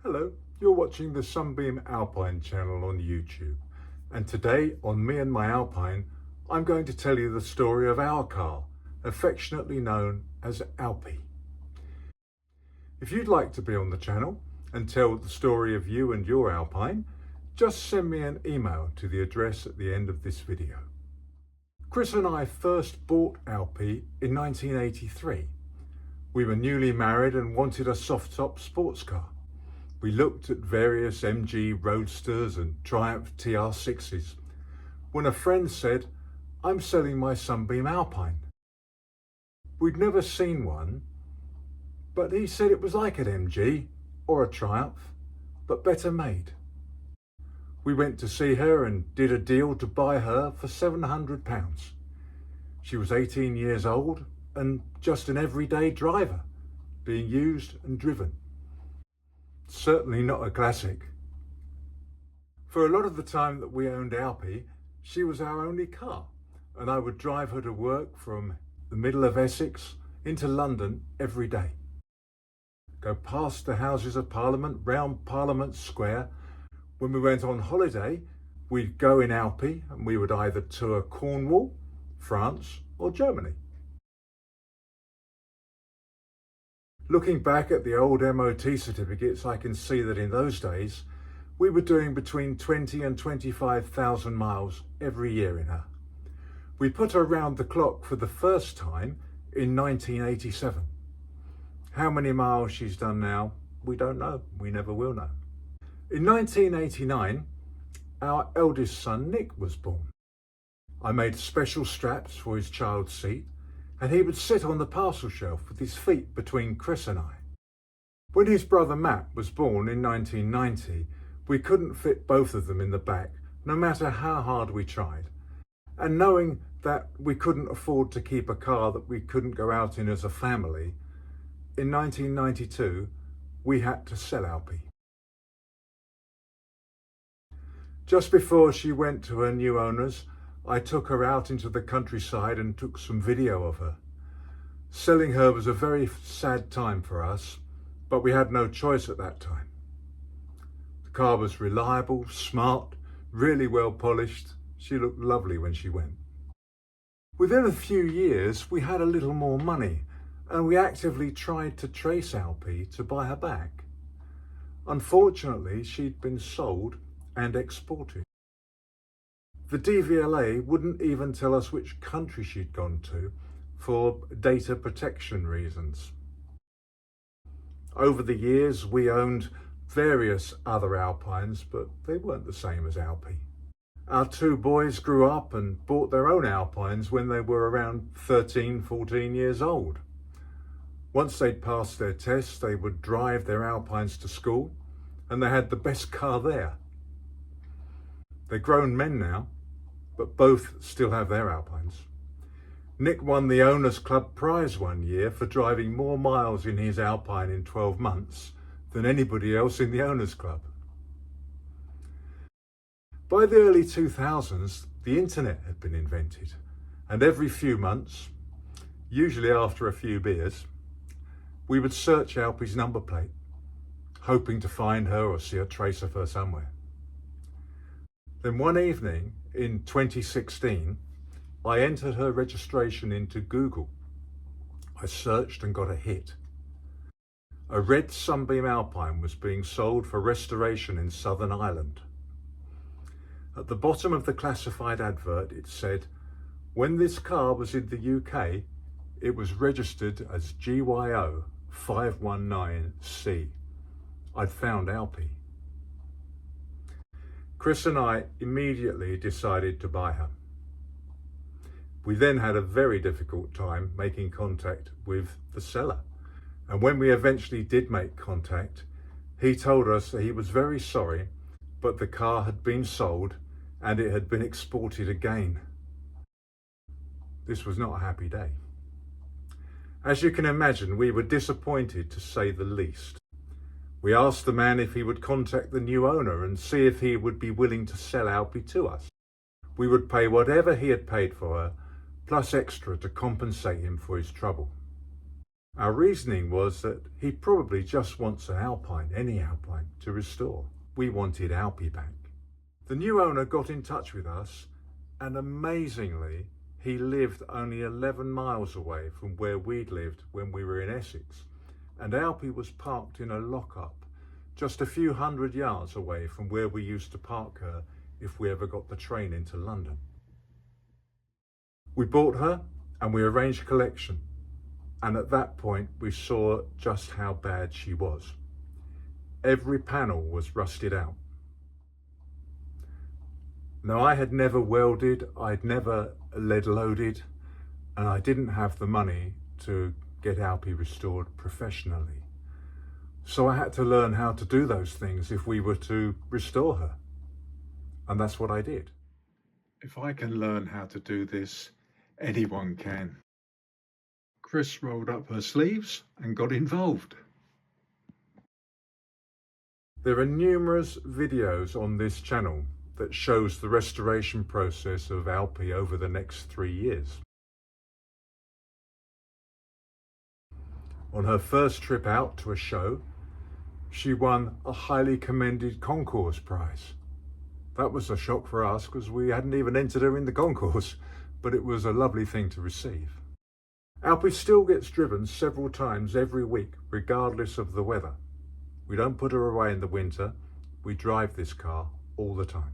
Hello, you're watching the Sunbeam Alpine channel on YouTube, and today on Me and My Alpine I'm going to tell you the story of our car, affectionately known as Alpie. If you'd like to be on the channel and tell the story of you and your Alpine, just send me an email to the address at the end of this video. Chris and I first bought Alpie in 1983. We were newly married and wanted a soft-top sports car. We looked at various MG Roadsters and Triumph TR6s when a friend said, "I'm selling my Sunbeam Alpine." We'd never seen one, but he said it was like an MG or a Triumph, but better made. We went to see her and did a deal to buy her for £700. She was 18 years old and just an everyday driver, being used and driven. Certainly not a classic. For a lot of the time that we owned Alpie, she was our only car, and I would drive her to work from the middle of Essex into London every day. Go past the Houses of Parliament, round Parliament Square. When we went on holiday, we'd go in Alpie and we would either tour Cornwall, France or Germany. Looking back at the old MOT certificates, I can see that in those days, we were doing between 20 and 25,000 miles every year in her. We put her round the clock for the first time in 1987. How many miles she's done now, we don't know. We never will know. In 1989, our eldest son, Nick, was born. I made special straps for his child seat, and he would sit on the parcel shelf with his feet between Chris and I. When his brother Matt was born in 1990, we couldn't fit both of them in the back, no matter how hard we tried. And knowing that we couldn't afford to keep a car that we couldn't go out in as a family, in 1992, we had to sell Alpie. Just before she went to her new owners, I took her out into the countryside and took some video of her. Selling her was a very sad time for us, but we had no choice at that time. The car was reliable, smart, really well polished. She looked lovely when she went. Within a few years, we had a little more money, and we actively tried to trace Alpie to buy her back. Unfortunately, she'd been sold and exported. The DVLA wouldn't even tell us which country she'd gone to for data protection reasons. Over the years, we owned various other Alpines, but they weren't the same as Alpie. Our two boys grew up and bought their own Alpines when they were around 13, 14 years old. Once they'd passed their tests, they would drive their Alpines to school, and they had the best car there. They're grown men now, but both still have their Alpines. Nick won the Owners Club prize one year for driving more miles in his Alpine in 12 months than anybody else in the Owners Club. By the early 2000s, the internet had been invented, and every few months, usually after a few beers, we would search Alpie's number plate, hoping to find her or see a trace of her somewhere. Then one evening in 2016, I entered her registration into Google. I searched and got a hit. A red Sunbeam Alpine was being sold for restoration in Southern Ireland. At the bottom of the classified advert, it said, when this car was in the UK, it was registered as GYO 519C. I'd found Alpie. Chris and I immediately decided to buy her. We then had a very difficult time making contact with the seller. And when we eventually did make contact, he told us that he was very sorry, but the car had been sold and it had been exported again. This was not a happy day. As you can imagine, we were disappointed, to say the least. We asked the man if he would contact the new owner and see if he would be willing to sell Alpie to us. We would pay whatever he had paid for her, plus extra to compensate him for his trouble. Our reasoning was that he probably just wants an Alpine, any Alpine, to restore. We wanted Alpie back. The new owner got in touch with us, and amazingly, he lived only 11 miles away from where we'd lived when we were in Essex, and Alpie was parked in a lock-up just a few hundred yards away from where we used to park her if we ever got the train into London. We bought her and we arranged collection, and at that point we saw just how bad she was. Every panel was rusted out. Now, I had never welded, I'd never lead loaded, and I didn't have the money to get Alpie restored professionally. So I had to learn how to do those things if we were to restore her. And that's what I did. If I can learn how to do this, anyone can. Chris rolled up her sleeves and got involved. There are numerous videos on this channel that shows the restoration process of Alpie over the next 3 years. On her first trip out to a show, she won a highly commended concours prize. That was a shock for us because we hadn't even entered her in the concours, but it was a lovely thing to receive. Alpie still gets driven several times every week, regardless of the weather. We don't put her away in the winter, we drive this car all the time.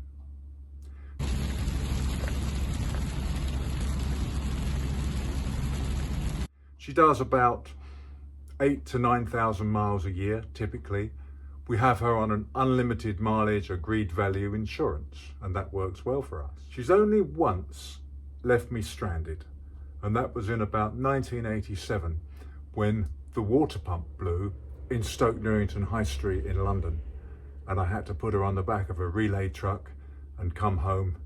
She does about 8,000 to 9,000 miles a year, typically. We have her on an unlimited mileage agreed value insurance, and that works well for us. She's only once left me stranded, and that was in about 1987 when the water pump blew in Stoke Newington High Street in London, and I had to put her on the back of a relay truck and come home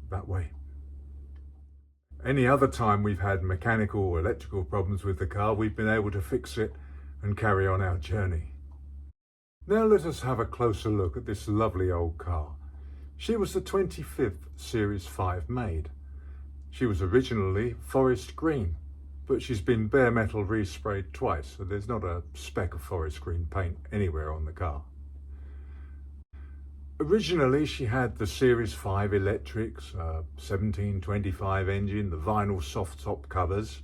that way. Any other time we've had mechanical or electrical problems with the car, we've been able to fix it and carry on our journey. Now let us have a closer look at this lovely old car. She was the 25th Series 5 made. She was originally forest green, but she's been bare metal resprayed twice, so there's not a speck of forest green paint anywhere on the car. Originally, she had the Series 5 electrics, 1725 engine, the vinyl soft top covers,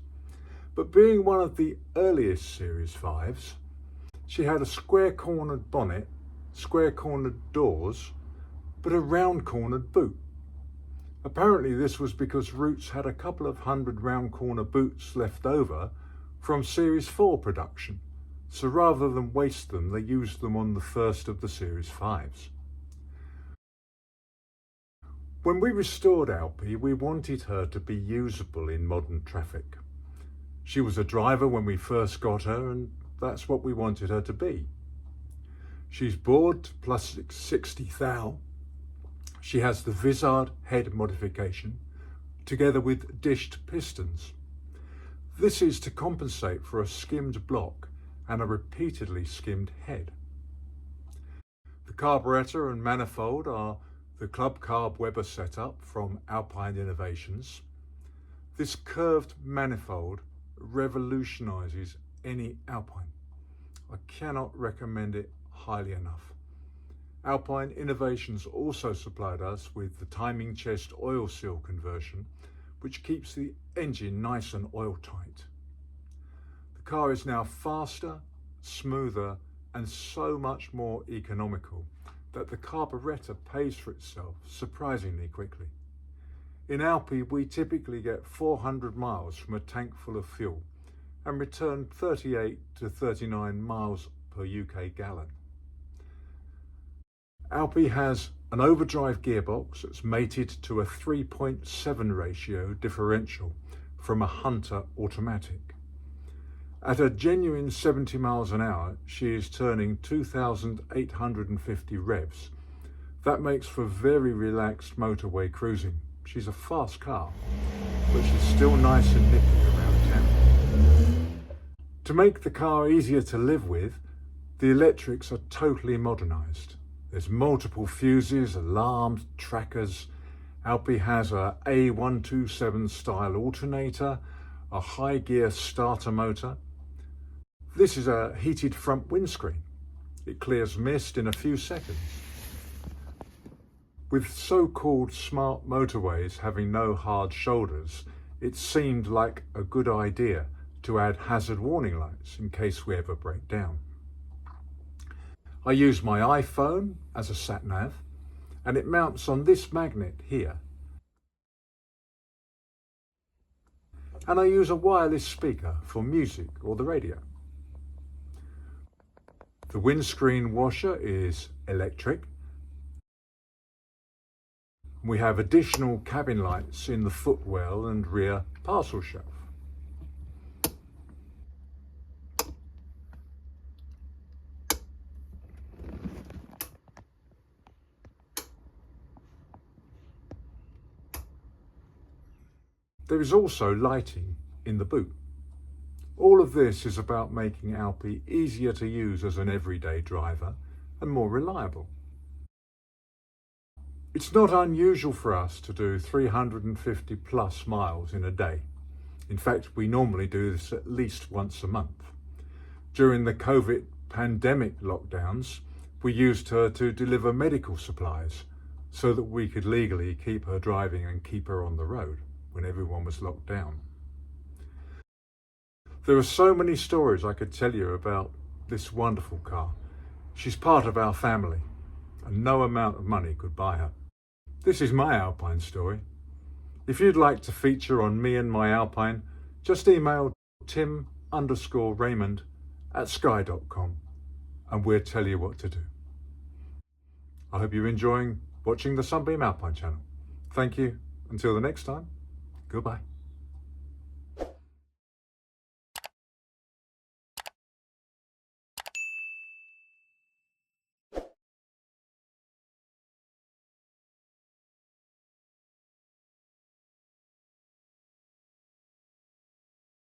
but being one of the earliest Series 5s, she had a square cornered bonnet, square cornered doors, but a round cornered boot. Apparently this was because Roots had a couple of hundred round corner boots left over from Series 4 production, so rather than waste them, they used them on the first of the Series 5s. When we restored Alpie, we wanted her to be usable in modern traffic. She was a driver when we first got her, and that's what we wanted her to be. She's bored plus 60 thou. She has the Vizard head modification, together with dished pistons. This is to compensate for a skimmed block and a repeatedly skimmed head. The carburettor and manifold are the Club Carb Weber setup from Alpine Innovations. This curved manifold revolutionises any Alpine. I cannot recommend it highly enough. Alpine Innovations also supplied us with the timing chest oil seal conversion, which keeps the engine nice and oil tight. The car is now faster, smoother, and so much more economical that the carburettor pays for itself surprisingly quickly. In Alpie, we typically get 400 miles from a tank full of fuel and return 38 to 39 miles per UK gallon. Alpie has an overdrive gearbox that's mated to a 3.7 ratio differential from a Hunter automatic. At a genuine 70 miles an hour, she is turning 2,850 revs. That makes for very relaxed motorway cruising. She's a fast car, but she's still nice and nippy around town. To make the car easier to live with, the electrics are totally modernised. There's multiple fuses, alarms, trackers. Alpie has a A127 style alternator, a high gear starter motor, This is a heated front windscreen. It clears mist in a few seconds. With so-called smart motorways having no hard shoulders, it seemed like a good idea to add hazard warning lights in case we ever break down. I use my iPhone as a sat-nav, and it mounts on this magnet here. And I use a wireless speaker for music or the radio. The windscreen washer is electric. We have additional cabin lights in the footwell and rear parcel shelf. There is also lighting in the boot. All of this is about making Alpie easier to use as an everyday driver and more reliable. It's not unusual for us to do 350 plus miles in a day. In fact, we normally do this at least once a month. During the COVID pandemic lockdowns, we used her to deliver medical supplies so that we could legally keep her driving and keep her on the road when everyone was locked down. There are so many stories I could tell you about this wonderful car. She's part of our family, and no amount of money could buy her. This is my Alpine story. If you'd like to feature on me and my Alpine, just email tim_Raymond@sky.com and we'll tell you what to do. I hope you're enjoying watching the Sunbeam Alpine channel. Thank you. Until the next time, goodbye.